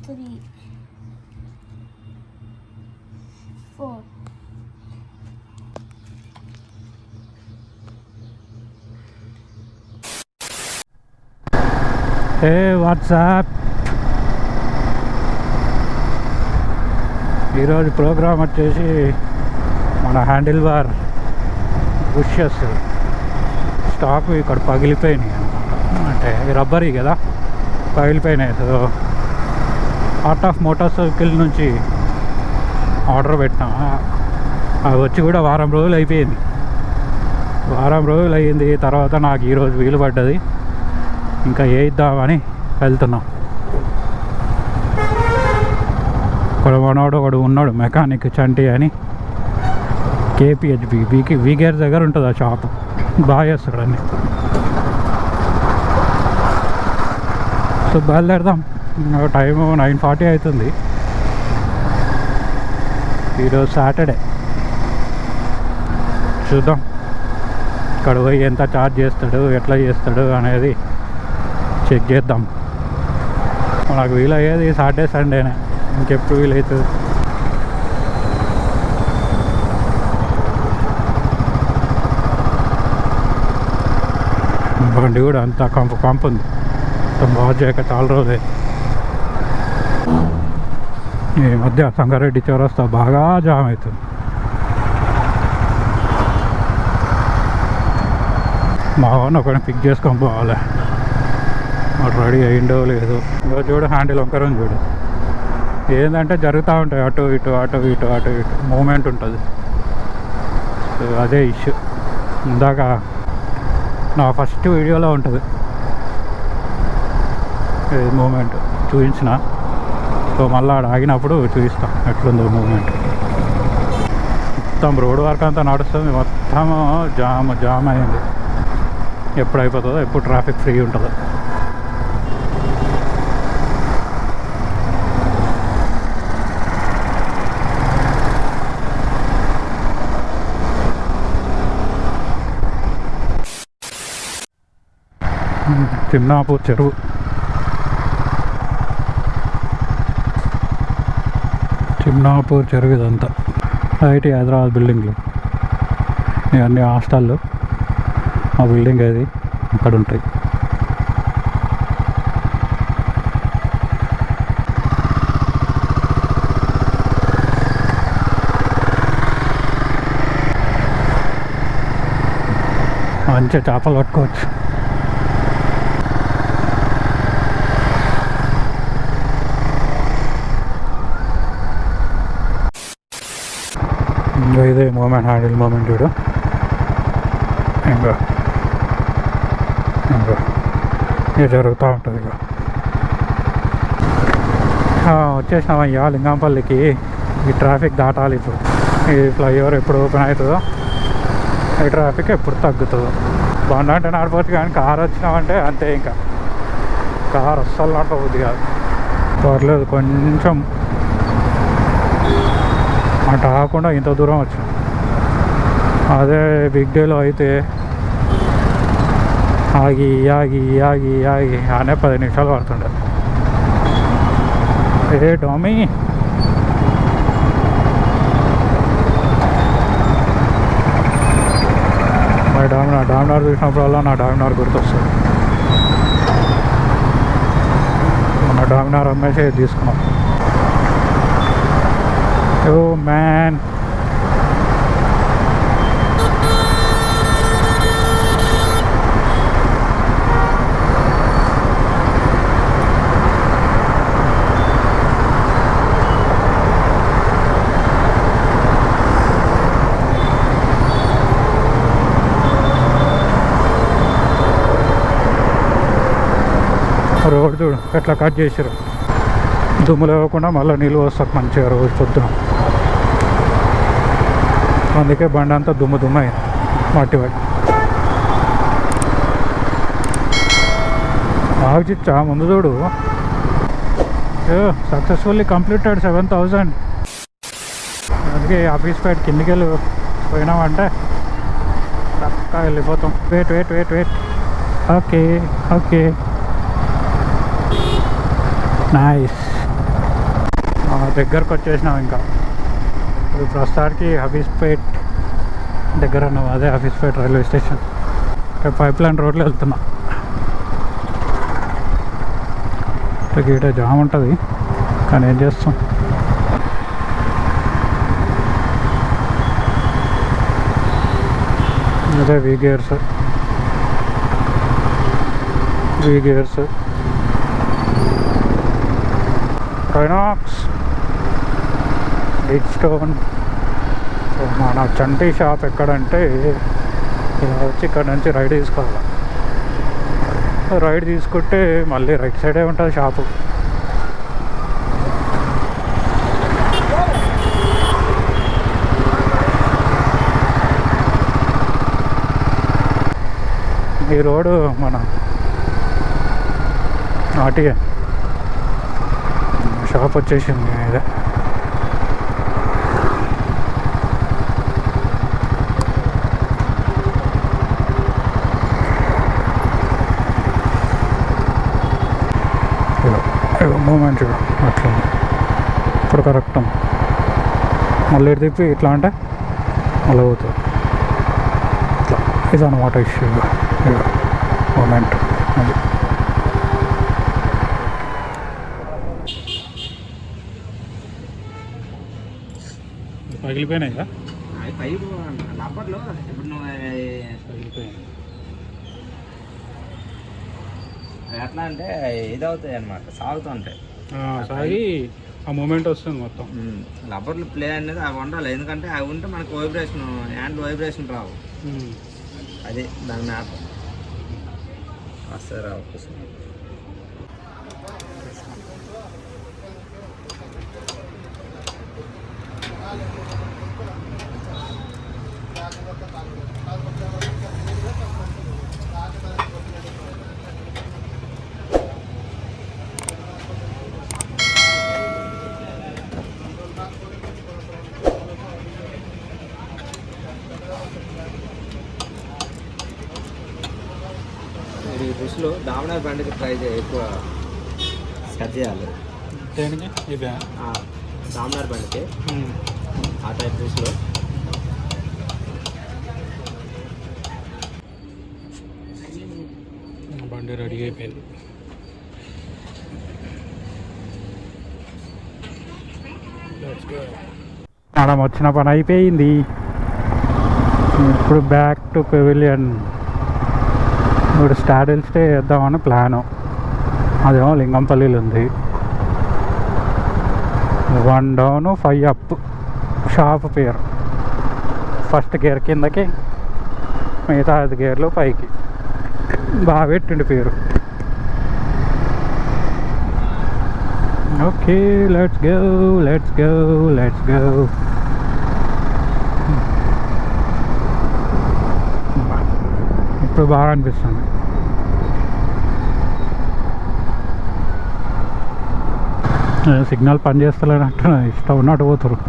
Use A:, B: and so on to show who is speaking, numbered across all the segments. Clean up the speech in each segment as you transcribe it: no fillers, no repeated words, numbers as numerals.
A: 3, 4.
B: Hey, what's up? ఈరోజు programme వచ్చేసి మన హ్యాండిల్ బార్ బుషెస్ స్టాక్ ఇక్కడ పగిలిపోయినాయి అంటే రబ్బరీ కదా పగిలిపోయినాయి. So art of motor cycle నుంచి ఆర్డర్ పెట్టినా అవి వచ్చి కూడా వారం రోజులు అయిపోయింది. వారం రోజులు అయ్యింది. తర్వాత నాకు ఈరోజు వీలు పడ్డది, ఇంకా వేయిద్దామని వెళ్తున్నాం. ఇక్కడ ఒకడు ఉన్నాడు మెకానిక్ చంటి అని, కేపిహెచ్బి వీగేర్ దగ్గర ఉంటుంది ఆ షాప్. బాగా చేస్తాడు అన్నీ. సో బయలుదేరదాం. టైము 9:40 అవుతుంది. ఈరోజు సాటర్డే. చూద్దాం ఇక్కడ పోయి ఎంత ఛార్జ్ చేస్తాడు, ఎట్లా చేస్తాడు అనేది చెక్ చేద్దాం. నాకు వీలయ్యేది సాటర్డే సండేనే, ఇంకెప్పుడు వీలవుతుంది. బండి కూడా అంత కంపు ఉంది. బాగా చేయక చాలా రోజులే. ఈ మధ్య సంగారెడ్డి చౌరస్తా బాగా జామ్ అవుతుంది. మా వాడిని ఒకరిని పిక్ చేసుకొని పోవాలి. రెడీ అయిండో లేదు. ఇంకా చూడు హ్యాండిల్ వంకరం చూడు. ఏంటంటే జరుగుతూ ఉంటాయి అటు ఇటు అటు ఇటు అటు ఇటు మూమెంట్ ఉంటుంది. సో అదే ఇష్యూ. ఇందాక నా ఫస్ట్ వీడియోలో ఉంటుంది మూమెంట్ చూపించిన. సో మళ్ళీ ఆడ ఆగినప్పుడు చూపిస్తాం ఎట్లుందో మూమెంట్. మొత్తం రోడ్ వర్క్ అంతా నడుస్తుంది. మొత్తం జామ్ అయింది. ఎప్పుడు అయిపోతుందో, ఎప్పుడు ట్రాఫిక్ ఫ్రీ ఉంటుందో. తిమ్నాపూర్ చెరువు. తిమ్నాపూర్ చెరువు ఇదంతా. ఐటీ హైదరాబాద్ బిల్డింగ్లు ఇవన్నీ హాస్టళ్ళు. ఆ బిల్డింగ్ అది అక్కడ ఉంటాయి. మంచిగా చేపలు పట్టుకోవచ్చు. ఇదే మూమెంట్, హ్యాండిల్ మూమెంట్ చూడు. ఇంకా ఇక జరుగుతూ ఉంటుంది. ఇక వచ్చేసినామయ్యా లింగంపల్లికి. ఈ ట్రాఫిక్ దాటాలి ఇప్పుడు. ఈ ఫ్లైఓవర్ ఎప్పుడు ఓపెన్ అవుతుందో, ఈ ట్రాఫిక్ ఎప్పుడు తగ్గుతుందో. బండి అంటే నడిపోతుంది, కానీ కారు వచ్చినామంటే అంతే. ఇంకా కారు అస్సలు నడపబుద్ది కాదు. పర్లేదు కొంచెం అటు కాకుండా ఇంత దూరం వచ్చిన. అదే బిగ్ డేలో అయితే ఆగి ఆగి ఆగి ఆగి అనే 10 నిమిషాలు పడుతుండే. ఏ డామీ మా డామినార్ చూసినప్పుడల్లా నా డామినార్ గుర్తొస్తుంది. మన డామినార్ అమ్మేసి తీసుకున్నాం. Oh man. రోడ్ చూడు ఎట్లా కట్ చేసారు. దుమ్ము లేకుండా మళ్ళీ నీళ్ళు వస్తాయి మంచిగా రోజు పొద్దున. అందుకే బండి అంతా దుమ్ము అయింది, మట్టి పట్టి. బాగా చిచ్చా ముందు చూడు. Successfully completed 7,000. అందుకే ఆఫీస్ పైన కిందికి వెళ్ళి పోయినామంటే చక్కగా వెళ్ళిపోతాం. వెయిట్. Okay nice. దగ్గరకు వచ్చేసినాం ఇంకా. ఇప్పుడు ప్రస్తుతానికి హఫీజ్పేట్ దగ్గర ఉన్నాం, అదే హఫీజ్పేట్ రైల్వే స్టేషన్. ఇక్కడ పైప్ లైన్ రోడ్లో వెళ్తున్నా. ఇట జామ్ ఉంటుంది కానీ ఏం చేస్తాం. అదే వీ గేర్స్ టైనాక్స్ బిగ్ స్టోన్. మన చంటి షాప్ ఎక్కడంటే ఇలా వచ్చి ఇక్కడ నుంచి రైడ్ తీసుకోవాలి. రైడ్ తీసుకుంటే మళ్ళీ రైట్ సైడే ఉంటుంది షాపు. ఈ రోడ్డు మన ఆర్టీఏ షాప్ వచ్చేసింది ఇదే. మూమెంట్ చూడు అట్లా ఇప్పుడు కరెక్ట్. మళ్ళీ తిప్పి ఇట్లా అంటే మళ్ళీ అవుతుంది. ఇట్లా ఇదన్నమాట ఇష్యూ మూమెంట్. అది పగిలిపోయినాయి కదా
C: పైపు రబ్బర్లో. ఇప్పుడు నువ్వు
B: పగిలిపోయాయి.
C: ఎట్లా అంటే ఇదవుతాయి అనమాట, సాగుతుంటాయి.
B: సాగి ఆ మూమెంట్ వస్తుంది మొత్తం.
C: రబ్బర్లు ప్లే అనేది అవి ఉండాలి, ఎందుకంటే అవి ఉంటే మనకు వైబ్రేషన్, హ్యాండ్ వైబ్రేషన్ రావు. అది దాని మ్యాప్ వస్తుంది రావు. ఈ బుస్లో డామినార్ బండికి ట్రై ఎక్కువ సెట్ చేయాలి.
B: దేనికి? ఇవే
C: డామినార్ బండికి ఆ టైప్ బుస్లో.
B: బండి రెడీ అయిపోయింది. మనం వచ్చిన పని అయిపోయింది. ఇప్పుడు బ్యాక్ టు పెవిలియన్. ఇప్పుడు స్టాడిల్ స్టే చేద్దామని ప్లాను. అదేమో లింగంపల్లిలో ఉంది. 1 డౌన్ 5 అప్ షాప్ పేరు. ఫస్ట్ గేర్ కిందకి, మిగతా 5 గేర్లు పైకి. బాగా పెట్టిండు పేరు. Okay, let's go. ఇప్పుడు బాగా అనిపిస్తుంది. సిగ్నల్ పని చేస్తలేనట్టు ఇష్టం ఉన్నట్టు పోతారు.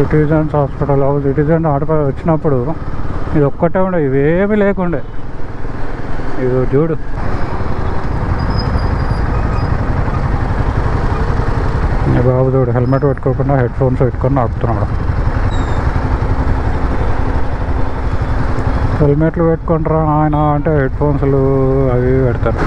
B: Citizens hospital. సిటిజన్ హాస్పిటల్ వచ్చినప్పుడు ఇది ఒక్కటే ఉండే, ఇవేమీ లేకుండే. ఇది చూడు, బాబు చూడు హెల్మెట్ పెట్టుకోకుండా హెడ్ ఫోన్స్ పెట్టుకొని ఆపుతున్నాడు. హెల్మెట్లు పెట్టుకుంటారా ఆయన అంటే హెడ్ ఫోన్స్లు అవి పెడతారు.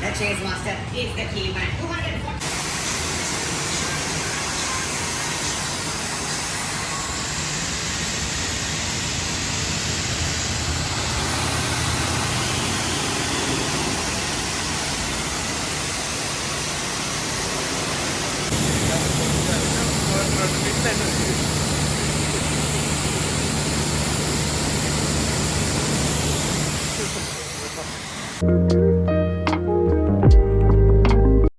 D: The Chase Master is the key man. 240.
B: Thank you.